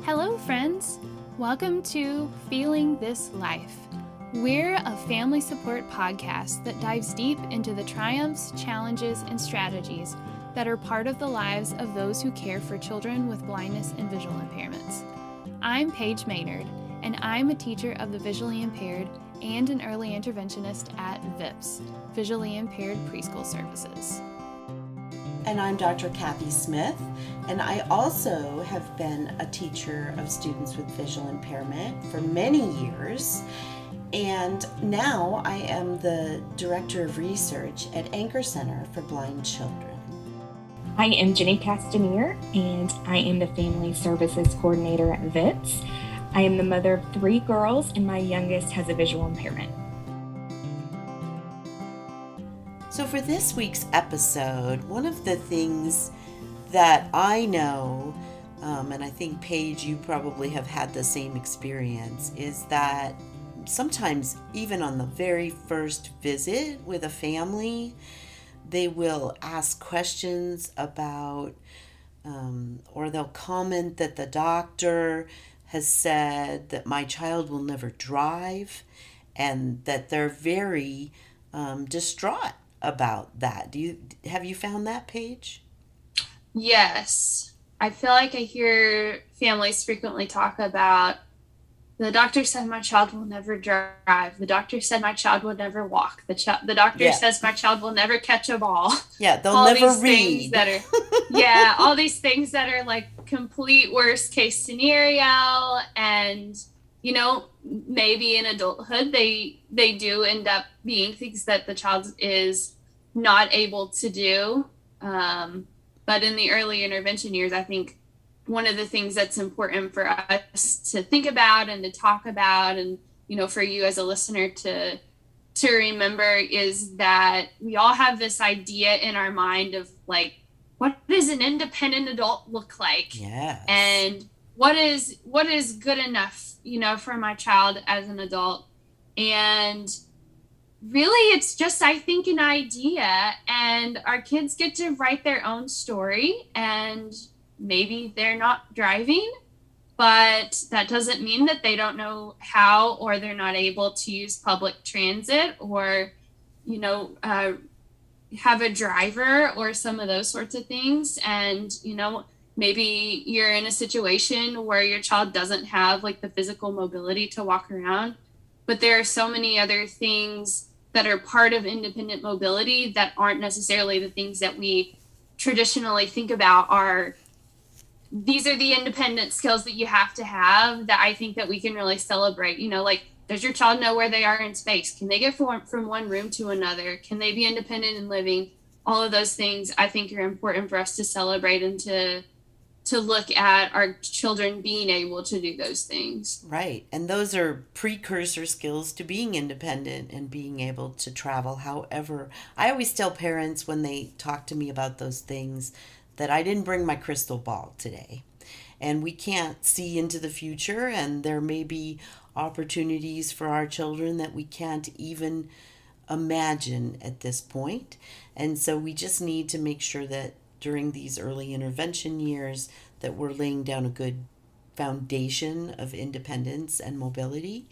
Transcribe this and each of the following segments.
Hello, friends. Welcome to Feeling This Life. We're a family support podcast that dives deep into the triumphs, challenges, and strategies that are part of the lives of those who care for children with blindness and visual impairments. I'm Paige Maynard, and I'm a teacher of the visually impaired and an early interventionist at VIPS, Visually Impaired Preschool Services. And I'm Dr. Cathy Smith, and I also have been a teacher of students with visual impairment for many years. And now I am the Director of Research at Anchor Center for Blind Children. I am jcastenir, and I am the Family Services Coordinator at VIPS. I am the mother of 3 girls, and my youngest has a visual impairment. So for this week's episode, one of the things that I know, and I think, Paige, you probably have had the same experience, is that sometimes even on the very first visit with a family, they will ask questions about, or they'll comment that the doctor has said that my child will never drive, and that they're very distraught about that. Have you found that, Paige? Yes. I feel like I hear families frequently talk about, the doctor said my child will never drive. The doctor said my child will never walk. The doctor says my child will never catch a ball. Yeah, they'll all never these read. Things that are, all these things that are like complete worst case scenario. And, you know, maybe in adulthood, they do end up being things that the child is not able to do. But in the early intervention years, I think one of the things that's important for us to think about and to talk about, and, you know, for you as a listener to remember, is that we all have this idea in our mind of like, what does an independent adult look like? Yes. And what is good enough, you know, for my child as an adult. And really, it's just, I think, an idea, and our kids get to write their own story, and maybe they're not driving, but that doesn't mean that they don't know how, or they're not able to use public transit, or, you know, have a driver, or some of those sorts of things. And, you know, maybe you're in a situation where your child doesn't have like the physical mobility to walk around, but there are so many other things that are part of independent mobility that aren't necessarily the things that we traditionally think about these are the independent skills that you have to have, that I think that we can really celebrate. You know, like, does your child know where they are in space? Can they get from one room to another? Can they be independent in living? All of those things I think are important for us to celebrate, and to look at our children being able to do those things. Right. And those are precursor skills to being independent and being able to travel. However, I always tell parents when they talk to me about those things that I didn't bring my crystal ball today. And we can't see into the future, and there may be opportunities for our children that we can't even imagine at this point. And so we just need to make sure that during these early intervention years that we're laying down a good foundation of independence and mobility,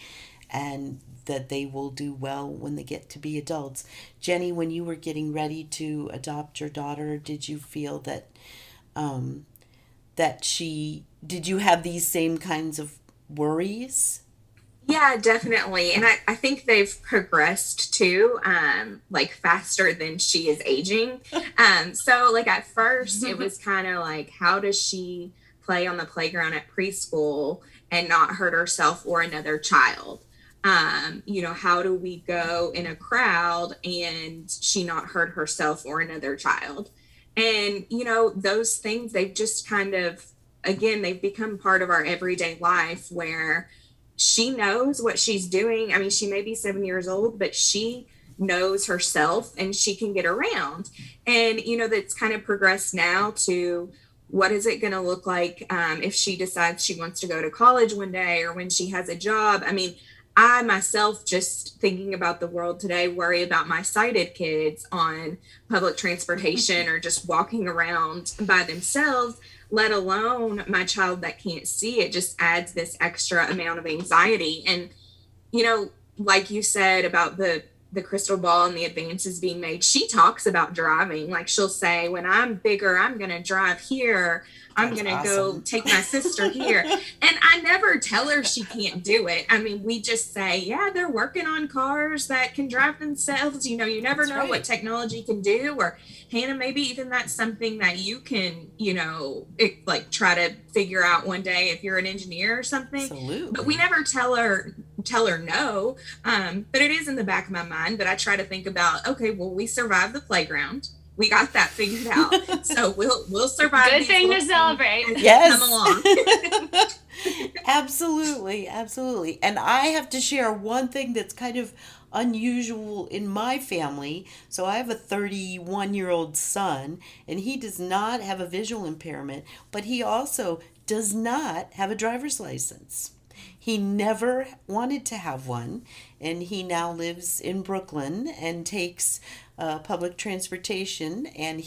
and that they will do well when they get to be adults. Jenny, when you were getting ready to adopt your daughter, did you feel that did you have these same kinds of worries? Yeah, definitely. And I think they've progressed too, like faster than she is aging. So like at first it was kind of like, how does she play on the playground at preschool and not hurt herself or another child? You know, how do we go in a crowd and she not hurt herself or another child? And, you know, those things, they've just kind of, again, they've become part of our everyday life, where she knows what she's doing. I mean, she may be 7 years old, but she knows herself and she can get around. And, you know, that's kind of progressed now to, what is it going to look like if she decides she wants to go to college one day, or when she has a job? I mean, I myself, just thinking about the world today, worry about my sighted kids on public transportation or just walking around by themselves, let alone my child that can't see. It just adds this extra amount of anxiety. And, you know, like you said about the crystal ball and the advances being made, she talks about driving. Like she'll say, when I'm bigger, I'm going to drive here. I'm going to go take my sister here. And I never tell her she can't do it. I mean, we just say, yeah, they're working on cars that can drive themselves. You know, you never know what technology can do. Or Hannah, maybe even that's something that you can, you know, like try to figure out one day if you're an engineer or something. Absolutely. But we never tell her no. But it is in the back of my mind. But I try to think about, okay, well, we survived the playground. We got that figured out. So we'll survive. Good thing to celebrate. Yes. Come along. Absolutely. Absolutely. And I have to share one thing that's kind of unusual in my family. So I have a 31-year-old son, and he does not have a visual impairment, but he also does not have a driver's license. He never wanted to have one, and he now lives in Brooklyn and takes public transportation. And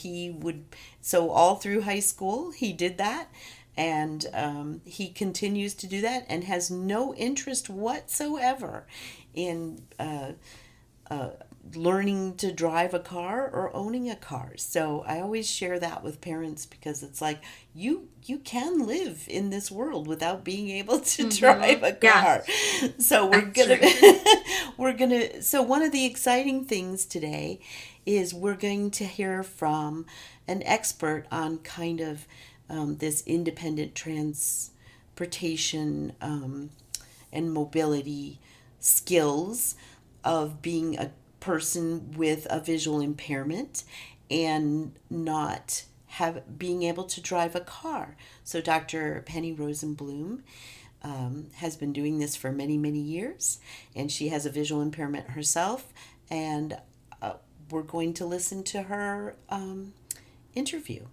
so all through high school, he did that, and he continues to do that and has no interest whatsoever in learning to drive a car or owning a car. So I always share that with parents, because it's like you can live in this world without being able to drive a car. Yeah. So so one of the exciting things today is we're going to hear from an expert on kind of this independent transportation and mobility skills of being a person with a visual impairment and not being able to drive a car. So Dr. Penny Rosenblum has been doing this for many, many years, and she has a visual impairment herself, and we're going to listen to her interview.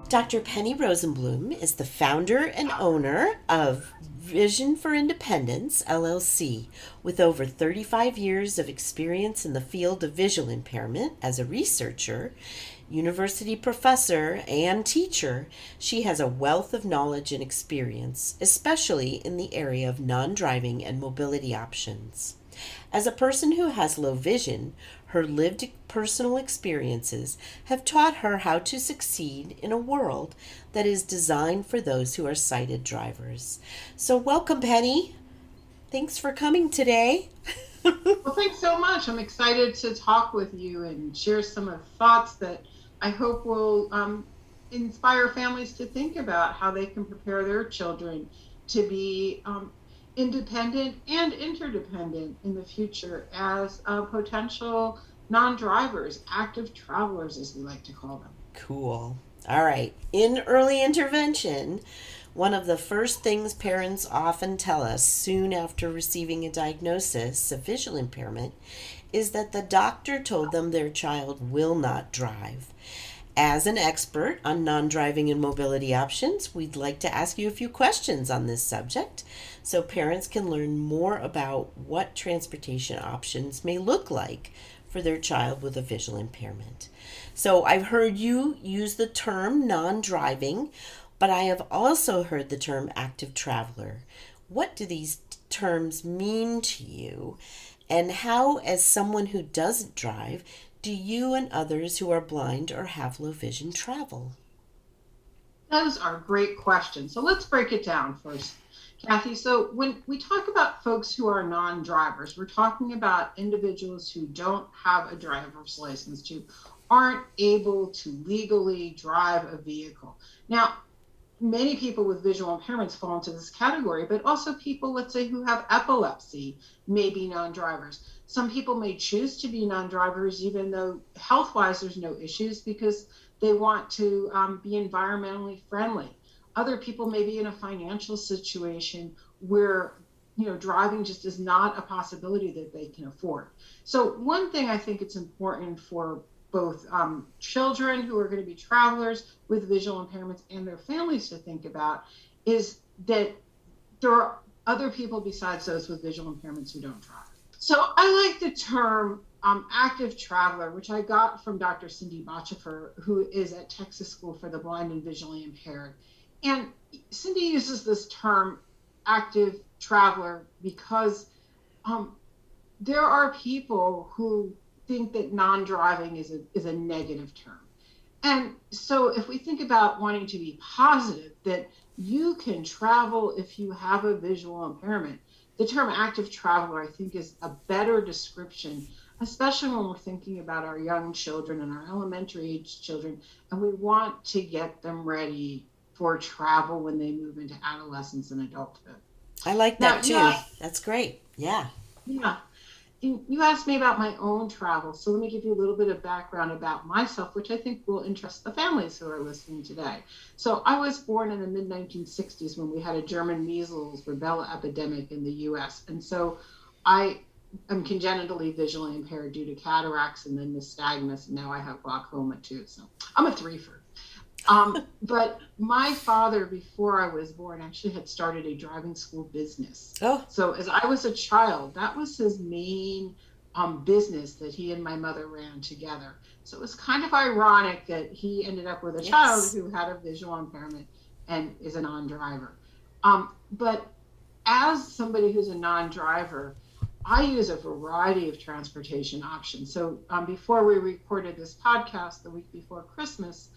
Dr. Penny Rosenblum is the founder and owner of Vision for Independence, LLC. With over 35 years of experience in the field of visual impairment as a researcher, university professor, and teacher, she has a wealth of knowledge and experience, especially in the area of non-driving and mobility options. As a person who has low vision, her lived personal experiences have taught her how to succeed in a world that is designed for those who are sighted drivers. So welcome, Penny. Thanks for coming today. Well, thanks so much. I'm excited to talk with you and share some of the thoughts that I hope will inspire families to think about how they can prepare their children to be independent and interdependent in the future as potential non-drivers, active travelers, as we like to call them. Cool. All right. In early intervention, one of the first things parents often tell us soon after receiving a diagnosis of visual impairment is that the doctor told them their child will not drive. As an expert on non-driving and mobility options, we'd like to ask you a few questions on this subject so parents can learn more about what transportation options may look like for their child with a visual impairment. So I've heard you use the term non-driving, but I have also heard the term active traveler. What do these terms mean to you? And how, as someone who doesn't drive, do you and others who are blind or have low vision travel? Those are great questions. So let's break it down first, Cathy. So when we talk about folks who are non-drivers, we're talking about individuals who don't have a driver's license, who aren't able to legally drive a vehicle. Now, many people with visual impairments fall into this category, but also people, let's say, who have epilepsy may be non-drivers. Some people may choose to be non-drivers, even though health-wise there's no issues, because they want to be environmentally friendly. Other people may be in a financial situation where, you know, driving just is not a possibility that they can afford. So one thing I think it's important for both children who are going to be travelers with visual impairments and their families to think about is that there are other people besides those with visual impairments who don't drive. So I like the term active traveler, which I got from Dr. Cindy Bochifer, who is at Texas School for the Blind and Visually Impaired. And Cindy uses this term active traveler because there are people who think that non-driving is a negative term. And so if we think about wanting to be positive, that you can travel if you have a visual impairment, the term active traveler, I think, is a better description, especially when we're thinking about our young children and our elementary age children, and we want to get them ready for travel when they move into adolescence and adulthood. I like that too. That's great. Yeah. Yeah. You asked me about my own travel, so let me give you a little bit of background about myself, which I think will interest the families who are listening today. So I was born in the mid-1960s when we had a German measles rubella epidemic in the U.S. And so I am congenitally visually impaired due to cataracts and then nystagmus, and now I have glaucoma too. So I'm a threefer. But my father, before I was born, actually had started a driving school business. Oh. So as I was a child, that was his main business that he and my mother ran together. So it was kind of ironic that he ended up with a child who had a visual impairment and is a non-driver. But as somebody who's a non-driver, I use a variety of transportation options. So before we recorded this podcast the week before Christmas,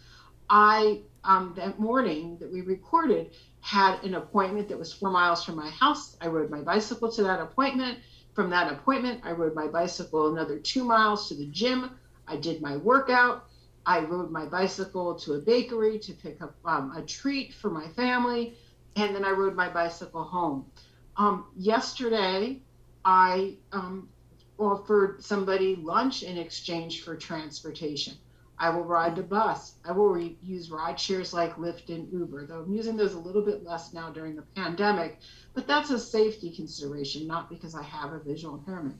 that morning that we recorded, had an appointment that was 4 miles from my house. I rode my bicycle to that appointment. From that appointment, I rode my bicycle another 2 miles to the gym. I did my workout. I rode my bicycle to a bakery to pick up a treat for my family. And then I rode my bicycle home. Yesterday, I offered somebody lunch in exchange for transportation. I will ride the bus. I will use ride shares like Lyft and Uber, though I'm using those a little bit less now during the pandemic, but that's a safety consideration, not because I have a visual impairment.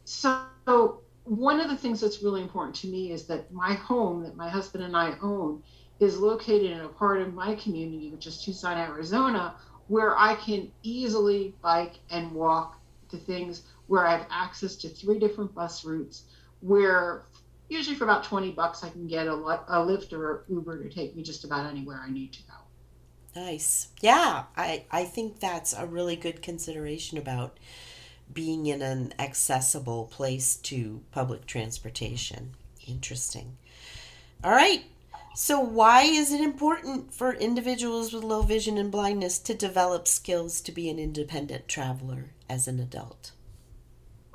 So one of the things that's really important to me is that my home that my husband and I own is located in a part of my community, which is Tucson, Arizona, where I can easily bike and walk to things, where I have access to 3 different bus routes, where usually for about $20, I can get a Lyft or Uber to take me just about anywhere I need to go. Nice. Yeah, I think that's a really good consideration about being in an accessible place to public transportation. Interesting. All right. So why is it important for individuals with low vision and blindness to develop skills to be an independent traveler as an adult?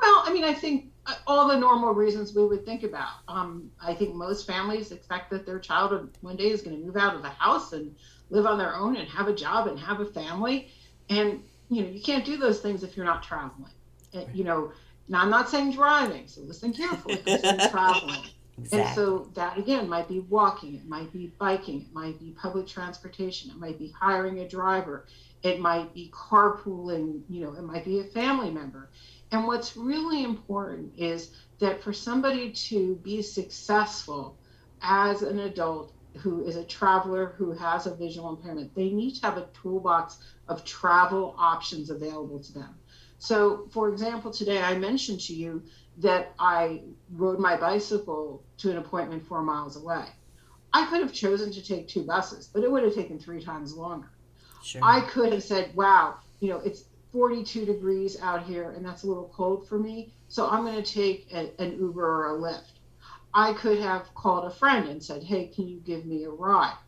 Well, I mean, I think all the normal reasons we would think about. I think most families expect that their child one day is going to move out of the house and live on their own and have a job and have a family. And, you can't do those things if you're not traveling. Now I'm not saying driving, so listen carefully. I'm saying traveling. Exactly. And so that, again, might be walking, it might be biking, it might be public transportation, it might be hiring a driver, it might be carpooling, it might be a family member. And what's really important is that for somebody to be successful as an adult who is a traveler who has a visual impairment, they need to have a toolbox of travel options available to them. So, for example, today I mentioned to you that I rode my bicycle to an appointment 4 miles away. I could have chosen to take 2 buses, but it would have taken 3 times longer. Sure. I could have said, wow, it's 42 degrees out here and that's a little cold for me, so I'm going to take an Uber or a Lyft. I could have called a friend and said, hey, can you give me a ride?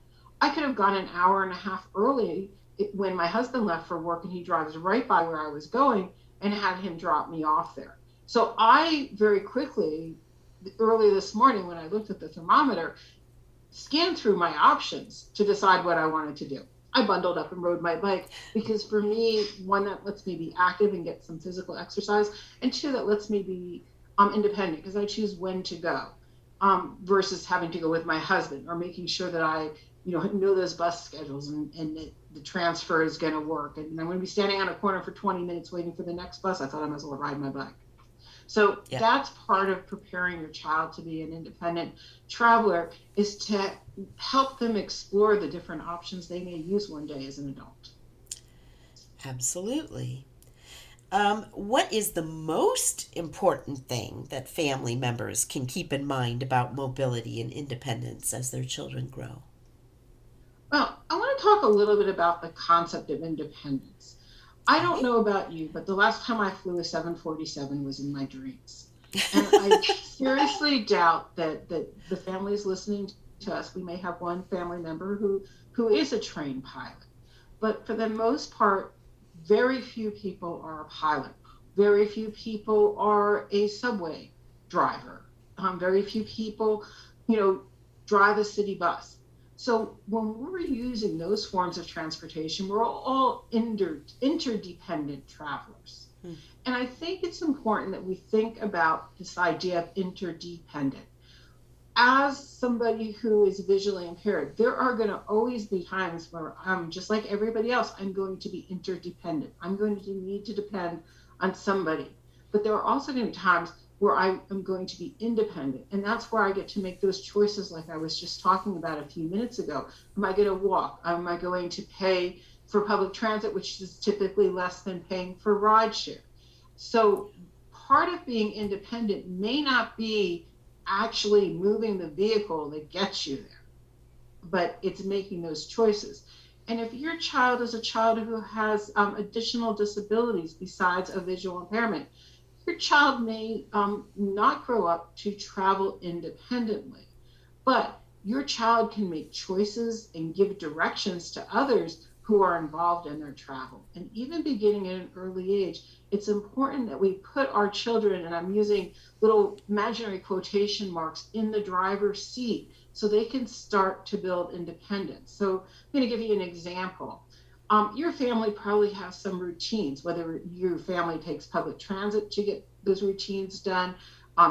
I could have gone an hour and a half early when my husband left for work and he drives right by where I was going and had him drop me off there. So I very quickly, early this morning when I looked at the thermometer, scanned through my options to decide what I wanted to do. I bundled up and rode my bike because for me, 1, that lets me be active and get some physical exercise, and 2, that lets me be independent because I choose when to go versus having to go with my husband or making sure that I know those bus schedules and that the transfer is going to work. And I'm going to be standing on a corner for 20 minutes waiting for the next bus. I thought I might as well ride my bike. So that's part of preparing your child to be an independent traveler, is to help them explore the different options they may use one day as an adult. Absolutely. What is the most important thing that family members can keep in mind about mobility and independence as their children grow? Well, I want to talk a little bit about the concept of independence. I don't Okay. know about you, but the last time I flew a 747 was in my dreams. And I seriously doubt that the families listening to us, we may have one family member who is a trained pilot. But for the most part, very few people are a pilot. Very few people are a subway driver. Very few people, you know, drive a city bus. So when we're using those forms of transportation, we're all interdependent travelers. Hmm. And I think it's important that we think about this idea of interdependent. As somebody who is visually impaired, there are going to always be times where I'm just like everybody else, I'm going to be interdependent. I'm going to need to depend on somebody. But there are also going to be times where I am going to be independent. And that's where I get to make those choices, like I was just talking about a few minutes ago. Am I going to walk? Am I going to pay for public transit, which is typically less than paying for rideshare? So part of being independent may not be actually moving the vehicle that gets you there, but it's making those choices. And if your child is a child who has additional disabilities besides a visual impairment, your child may not grow up to travel independently, but your child can make choices and give directions to others who are involved in their travel. And even beginning at an early age, it's important that we put our children, and I'm using little imaginary quotation marks, in the driver's seat so they can start to build independence. So I'm going to give you an example. Your family probably has some routines, whether your family takes public transit to get those routines done,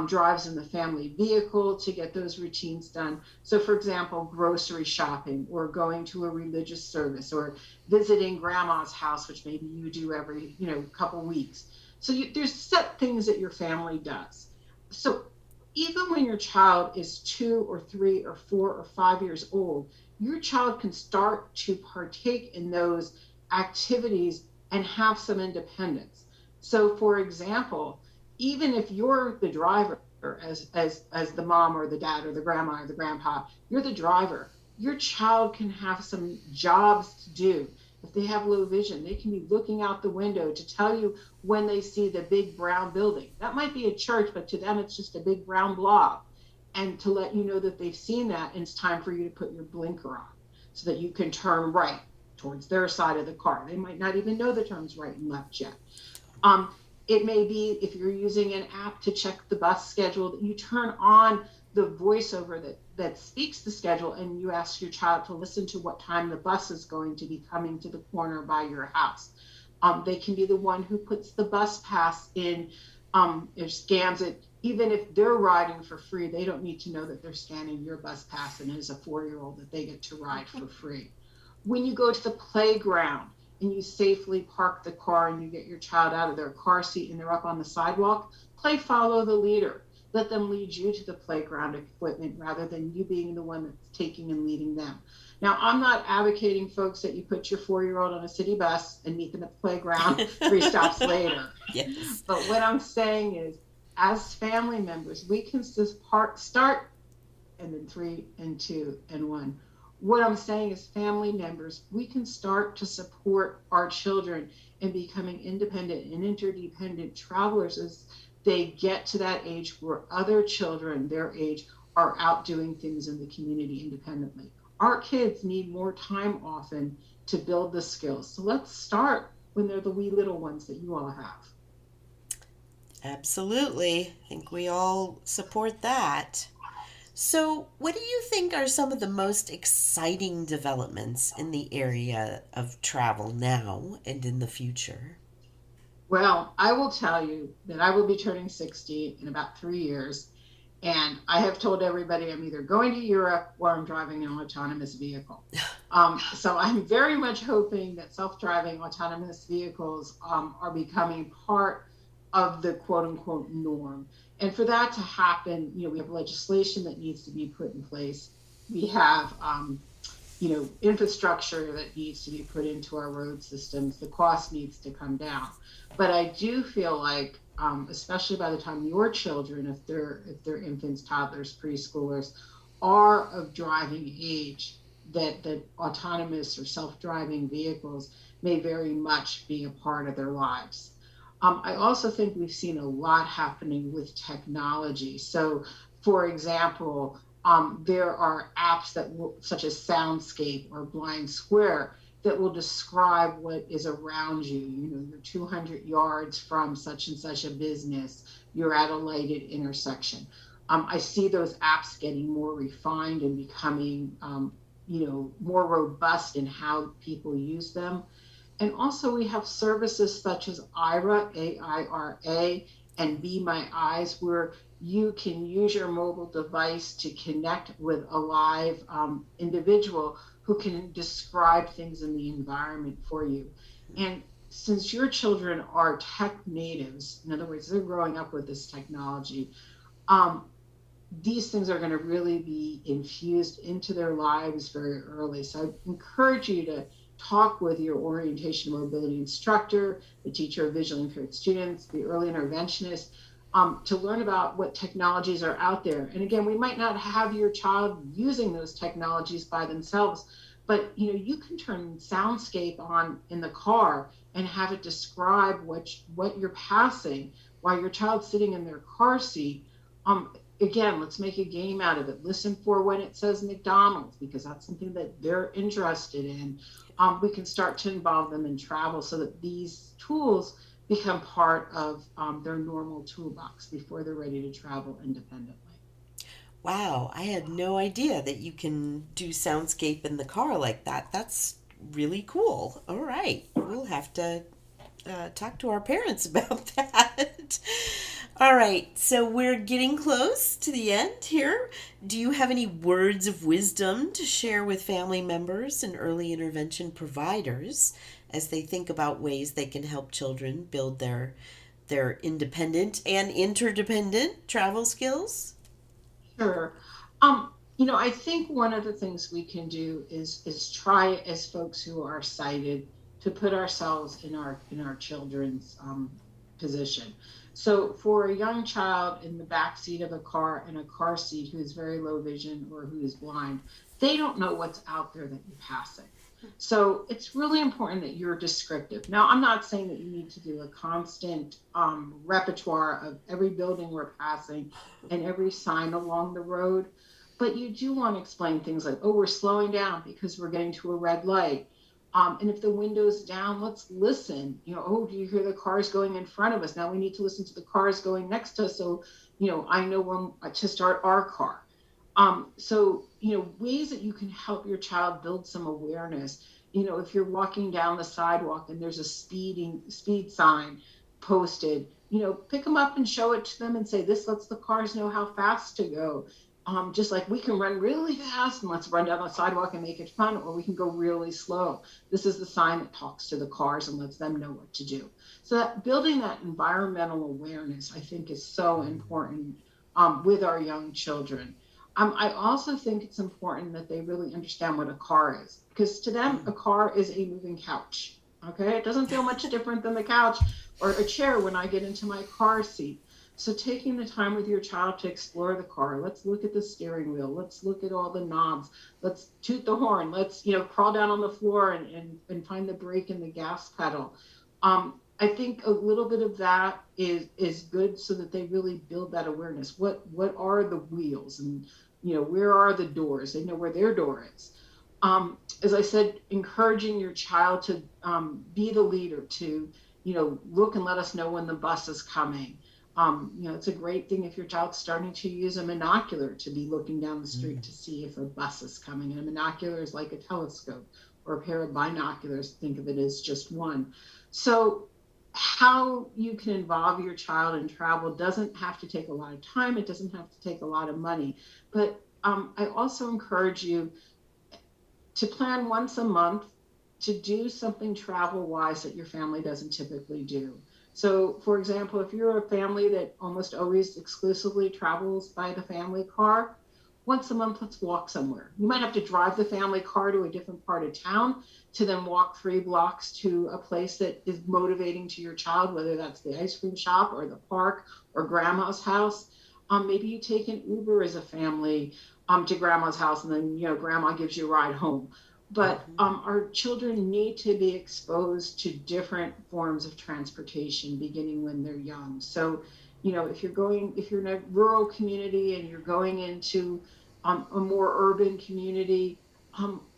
drives in the family vehicle to get those routines done. So, for example, grocery shopping, or going to a religious service, or visiting grandma's house, which maybe you do every couple weeks. So there's set things that your family does. So even when your child is 2 or 3 or 4 or 5 years old, your child can start to partake in those activities and have some independence. So, for example, even if you're the driver, as the mom or the dad or the grandma or the grandpa, you're the driver. Your child can have some jobs to do. If they have low vision, they can be looking out the window to tell you when they see the big brown building. That might be a church, but to them it's just a big brown blob. And to let you know that they've seen that, and it's time for you to put your blinker on so that you can turn right towards their side of the car. They might not even know the turns right and left yet. It may be, if you're using an app to check the bus schedule, that you turn on the voiceover that speaks the schedule, and you ask your child to listen to what time the bus is going to be coming to the corner by your house. They can be the one who puts the bus pass in, or scans it. Even if they're riding for free, they don't need to know that they're scanning your bus pass, and as a 4-year-old that they get to ride for free. When you go to the playground and you safely park the car and you get your child out of their car seat and they're up on the sidewalk, play follow the leader. Let them lead you to the playground equipment rather than you being the one that's taking and leading them. Now, I'm not advocating, folks, that you put your 4-year-old on a city bus and meet them at the playground 3 stops later. Yes. But what I'm saying is, as family members, we can start, and then 3 and 2 and 1. What I'm saying is, family members, we can start to support our children in becoming independent and interdependent travelers as they get to that age where other children their age are out doing things in the community independently. Our kids need more time often to build the skills. So let's start when they're the wee little ones that you all have. Absolutely. I think we all support that. So, what do you think are some of the most exciting developments in the area of travel now and in the future? Well, I will tell you that I will be turning 60 in about 3 years. And I have told everybody I'm either going to Europe or I'm driving an autonomous vehicle. So I'm very much hoping that self-driving autonomous vehicles are becoming part of the quote unquote norm. And for that to happen, we have legislation that needs to be put in place. We have infrastructure that needs to be put into our road systems. The cost needs to come down. But I do feel like, especially by the time your children, if they're infants, toddlers, preschoolers, are of driving age, that autonomous or self-driving vehicles may very much be a part of their lives. I also think we've seen a lot happening with technology. So, for example, there are apps such as Soundscape or Blind Square, that will describe what is around you. You're 200 yards from such and such a business. You're at a lighted intersection. I see those apps getting more refined and becoming, more robust in how people use them. And also we have services such as IRA, AIRA, and Be My Eyes, where you can use your mobile device to connect with a live individual who can describe things in the environment for you. And since your children are tech natives, in other words, they're growing up with this technology, these things are going to really be infused into their lives very early. So I encourage you to talk with your orientation and mobility instructor, the teacher of visually impaired students, the early interventionist, to learn about what technologies are out there. And again, we might not have your child using those technologies by themselves, but you can turn Soundscape on in the car and have it describe what you're passing while your child's sitting in their car seat. Again, let's make a game out of it. Listen for when it says McDonald's, because that's something that they're interested in. We can start to involve them in travel so that these tools become part of their normal toolbox before they're ready to travel independently. Wow, I had no idea that you can do Soundscape in the car like that. That's really cool. All right, we'll have to talk to our parents about that. All right, so we're getting close to the end here. Do you have any words of wisdom to share with family members and early intervention providers as they think about ways they can help children build their independent and interdependent travel skills? Sure. I think one of the things we can do is try, as folks who are sighted, to put ourselves in our children's position. So for a young child in the back seat of a car, in a car seat, who is very low vision or who is blind, they don't know what's out there that you're passing. So it's really important that you're descriptive. Now, I'm not saying that you need to do a constant repertoire of every building we're passing and every sign along the road, but you do want to explain things like, oh, we're slowing down because we're getting to a red light. And if the window's down, let's listen. Oh, do you hear the cars going in front of us? Now we need to listen to the cars going next to us. So, I know when to start our car. So, ways that you can help your child build some awareness. If you're walking down the sidewalk and there's a speed sign posted, pick them up and show it to them and say, this lets the cars know how fast to go. Just like we can run really fast and let's run down the sidewalk and make it fun, or we can go really slow. This is the sign that talks to the cars and lets them know what to do. So that building that environmental awareness, I think, is so important with our young children. I also think it's important that they really understand what a car is, because to them, a car is a moving couch. Okay, it doesn't feel much different than the couch or a chair when I get into my car seat. So taking the time with your child to explore the car, let's look at the steering wheel, let's look at all the knobs, let's toot the horn, let's crawl down on the floor and find the brake and the gas pedal. I think a little bit of that is good, so that they really build that awareness. What are the wheels, and where are the doors? They know where their door is. As I said, encouraging your child to be the leader, to look and let us know when the bus is coming. It's a great thing if your child's starting to use a binocular to be looking down the street to see if a bus is coming. And a binocular is like a telescope, or a pair of binoculars. Think of it as just one. So how you can involve your child in travel doesn't have to take a lot of time. It doesn't have to take a lot of money. But I also encourage you to plan once a month to do something travel-wise that your family doesn't typically do. So, for example, if you're a family that almost always exclusively travels by the family car, once a month, let's walk somewhere. You might have to drive the family car to a different part of town to then walk 3 blocks to a place that is motivating to your child, whether that's the ice cream shop or the park or grandma's house. Maybe you take an Uber as a family to grandma's house, and then grandma gives you a ride home. But our children need to be exposed to different forms of transportation beginning when they're young. So, if you're in a rural community and you're going into a more urban community,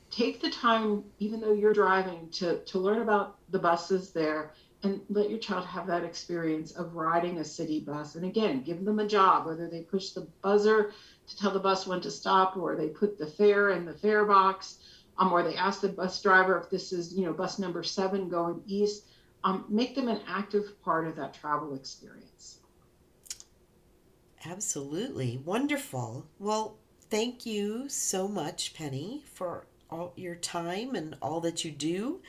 take the time, even though you're driving, to learn about the buses there and let your child have that experience of riding a city bus. And again, give them a job, whether they push the buzzer to tell the bus when to stop, or they put the fare in the fare box, or they ask the bus driver if this is, bus number 7 going east. Make them an active part of that travel experience. Absolutely. Wonderful. Well, thank you so much, Penny, for all your time and all that you do.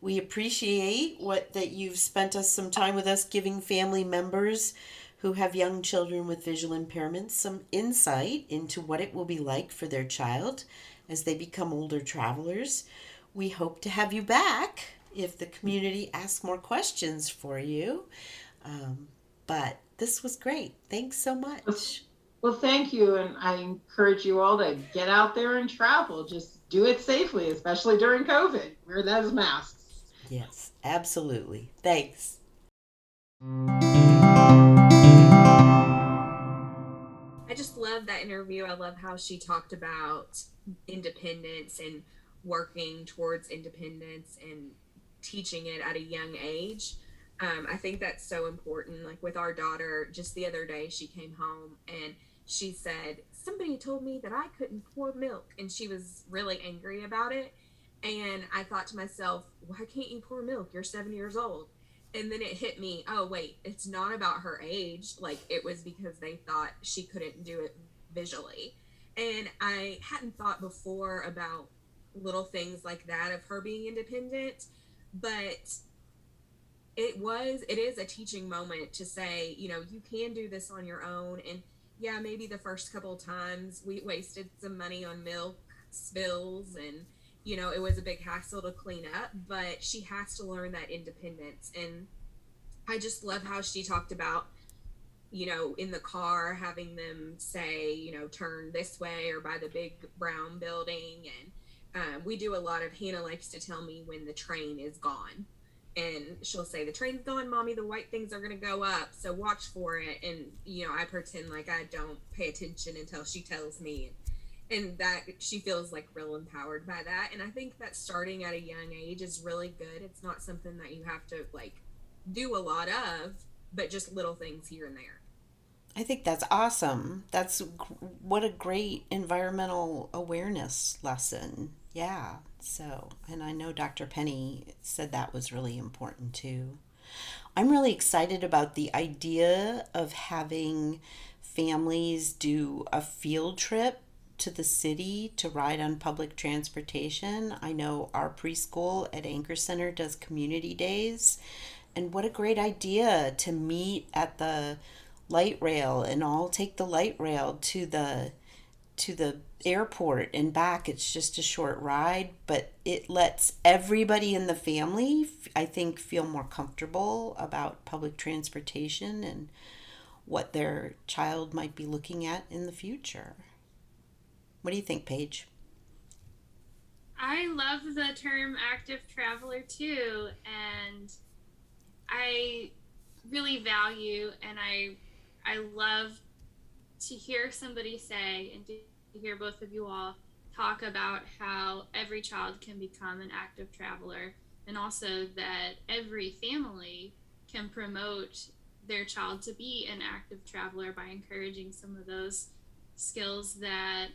We appreciate that you've spent some time with us, giving family members who have young children with visual impairments some insight into what it will be like for their child as they become older travelers. We hope to have you back if the community asks more questions for you. But this was great. Thanks so much. Well, thank you. And I encourage you all to get out there and travel. Just do it safely, especially during COVID. Wear those masks. Yes, absolutely. Thanks. I just love that interview. I love how she talked about independence and working towards independence and teaching it at a young age. I think that's so important. Like with our daughter, just the other day, she came home and she said, somebody told me that I couldn't pour milk. And she was really angry about it. And I thought to myself, why can't you pour milk? You're 7 years old. And then it hit me, oh, wait, it's not about her age. Like, it was because they thought she couldn't do it visually. And I hadn't thought before about little things like that of her being independent. But it is a teaching moment to say, you can do this on your own. And yeah, maybe the first couple of times we wasted some money on milk spills and, it was a big hassle to clean up, but she has to learn that independence. And I just love how she talked about, in the car, having them say, turn this way or by the big brown building. And we do a lot of, Hannah likes to tell me when the train is gone. And she'll say, the train's gone, Mommy, the white things are going to go up, so watch for it. And, I pretend like I don't pay attention until she tells me. And that she feels like real empowered by that. And I think that starting at a young age is really good. It's not something that you have to do a lot of, but just little things here and there. I think that's awesome. What a great environmental awareness lesson. Yeah. So, and I know Dr. Penny said that was really important too. I'm really excited about the idea of having families do a field trip to the city to ride on public transportation. I know our preschool at Anchor Center does community days, and what a great idea to meet at the light rail and all take the light rail to the airport and back. It's just a short ride, but it lets everybody in the family, I think, feel more comfortable about public transportation and what their child might be looking at in the future. What do you think, Paige? I love the term active traveler too, and I really value and I love to hear somebody say, and to hear both of you all talk about how every child can become an active traveler, and also that every family can promote their child to be an active traveler by encouraging some of those skills that,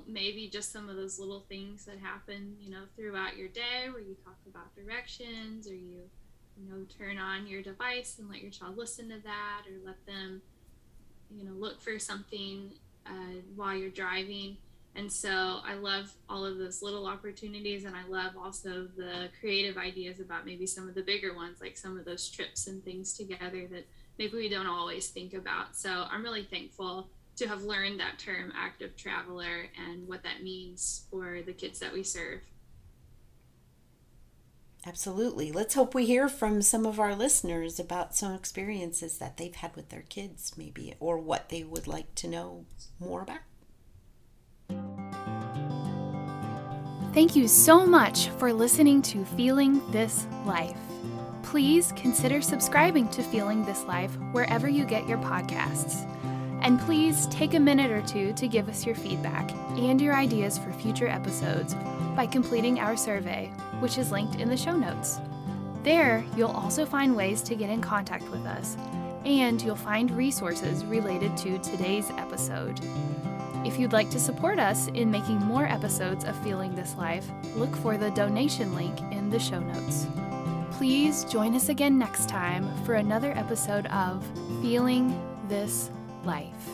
maybe just some of those little things that happen, throughout your day, where you talk about directions, or you turn on your device and let your child listen to that, or let them, look for something while you're driving. And so I love all of those little opportunities, and I love also the creative ideas about maybe some of the bigger ones, like some of those trips and things together that maybe we don't always think about. So I'm really thankful to have learned that term active traveler and what that means for the kids that we serve. Absolutely. Let's hope we hear from some of our listeners about some experiences that they've had with their kids, maybe, or what they would like to know more about. Thank you so much for listening to Feeling This Life. Please consider subscribing to Feeling This Life wherever you get your podcasts. And please take a minute or two to give us your feedback and your ideas for future episodes by completing our survey, which is linked in the show notes. There, you'll also find ways to get in contact with us, and you'll find resources related to today's episode. If you'd like to support us in making more episodes of Feeling This Life, look for the donation link in the show notes. Please join us again next time for another episode of Feeling This Life.